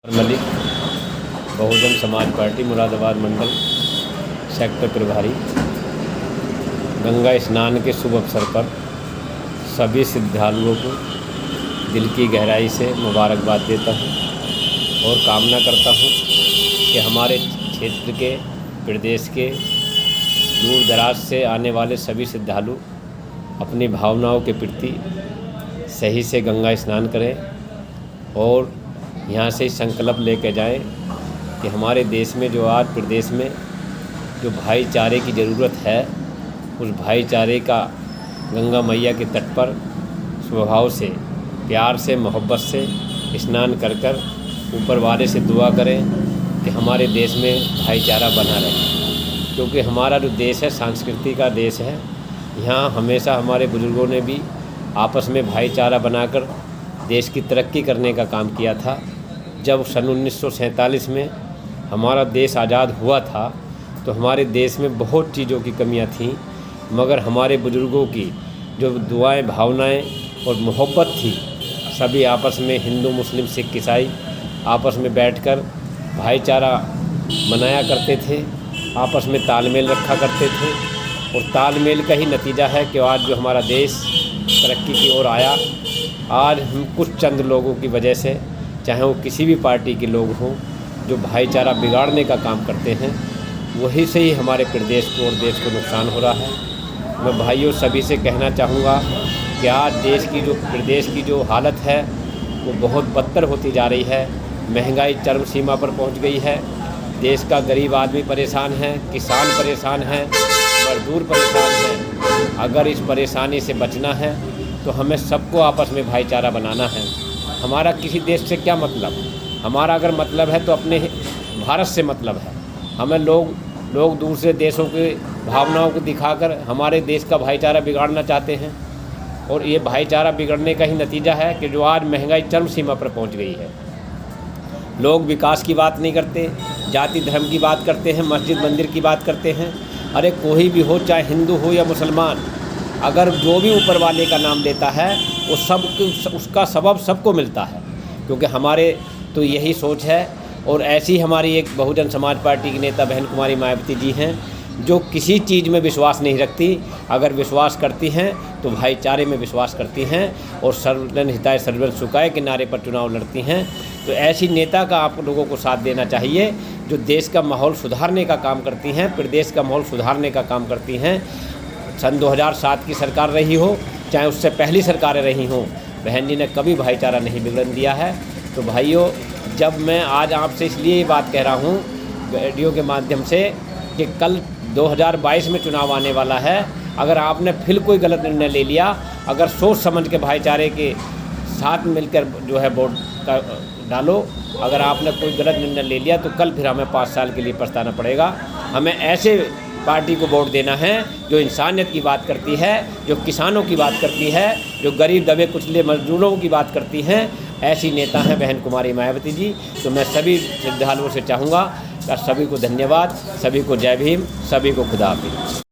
Malik Bahujan Samaj party Moradabad मंडल sector प्रभारी। गंगा स्नान के शुभ अवसर पर सभी श्रद्धालुओं को दिल की गहराई से मुबारकबाद देता हूं और कामना करता हूं कि हमारे क्षेत्र के प्रदेश के दूर दराज से आने वाले सभी श्रद्धालु अपनी भावनाओं के प्रति सही से गंगा स्नान करें और यहाँ से संकल्प लेकर जाएं कि हमारे देश में जो आज प्रदेश में जो भाईचारे की ज़रूरत है, उस भाईचारे का गंगा मैया के तट पर स्वभाव से प्यार से मोहब्बत से स्नान कर कर ऊपर वाले से दुआ करें कि हमारे देश में भाईचारा बना रहे, क्योंकि हमारा जो देश है संस्कृति का देश है। यहाँ हमेशा हमारे बुजुर्गों ने भी आपस में भाईचारा बनाकर देश की तरक्की करने का काम किया था। जब सन 1947 में हमारा देश आज़ाद हुआ था तो हमारे देश में बहुत चीज़ों की कमियां थीं, मगर हमारे बुज़ुर्गों की जो दुआएं, भावनाएं और मोहब्बत थी, सभी आपस में हिंदू मुस्लिम सिख ईसाई आपस में बैठकर भाईचारा मनाया करते थे, आपस में तालमेल रखा करते थे। और तालमेल का ही नतीजा है कि आज जो हमारा देश तरक्की की ओर आया। आज हम कुछ चंद लोगों की वजह से, चाहे वो किसी भी पार्टी के लोग हों, जो भाईचारा बिगाड़ने का काम करते हैं, वही से ही हमारे प्रदेश को और देश को नुकसान हो रहा है। मैं भाइयों सभी से कहना चाहूँगा कि आज प्रदेश की जो हालत है वो बहुत बदतर होती जा रही है। महंगाई चरम सीमा पर पहुँच गई है। देश का गरीब आदमी परेशान है, किसान परेशान है, मजदूर परेशान है। अगर इस परेशानी से बचना है तो हमें सबको आपस में भाईचारा बनाना है। हमारा किसी देश से क्या मतलब? हमारा अगर मतलब है तो अपने भारत से मतलब है। हमें लोग दूसरे देशों की भावनाओं को दिखाकर हमारे देश का भाईचारा बिगाड़ना चाहते हैं, और ये भाईचारा बिगड़ने का ही नतीजा है कि जो आज महंगाई चरम सीमा पर पहुंच गई है। लोग विकास की बात नहीं करते, जाति धर्म की बात करते हैं, मस्जिद मंदिर की बात करते हैं। अरे कोई भी हो, चाहे हिंदू हो या मुसलमान, अगर जो भी ऊपर वाले का नाम लेता है वो उसका सबब सबको मिलता है, क्योंकि हमारे तो यही सोच है। और ऐसी हमारी एक बहुजन समाज पार्टी की नेता बहन कुमारी मायावती जी हैं, जो किसी चीज़ में विश्वास नहीं रखती। अगर विश्वास करती हैं तो भाईचारे में विश्वास करती हैं और सर्वजन हिताय सर्वजन सुखाय के नारे पर चुनाव लड़ती हैं। तो ऐसी नेता का आप लोगों को साथ देना चाहिए, जो देश का माहौल सुधारने का काम करती हैं, प्रदेश का माहौल सुधारने का काम करती हैं। सन 2007 की सरकार रही हो, चाहे उससे पहली सरकारें रही हों, बहन जी ने कभी भाईचारा नहीं बिगड़ने दिया है। तो भाइयों, जब मैं आज आपसे इसलिए ये बात कह रहा हूँ वीडियो के माध्यम से कि कल 2022 में चुनाव आने वाला है। अगर आपने फिर कोई गलत निर्णय ले लिया, अगर सोच समझ के भाईचारे के साथ मिलकर जो है वोट का डालो, अगर आपने कोई गलत निर्णय ले लिया तो कल फिर हमें 5 साल के लिए पछताना पड़ेगा। हमें ऐसे पार्टी को वोट देना है जो इंसानियत की बात करती है, जो किसानों की बात करती है, जो गरीब दबे कुचले मजदूरों की बात करती हैं। ऐसी नेता हैं बहन कुमारी मायावती जी। तो मैं सभी श्रद्धालुओं से चाहूँगा कि सभी को धन्यवाद, सभी को जय भीम, सभी को खुदा हाफिज़।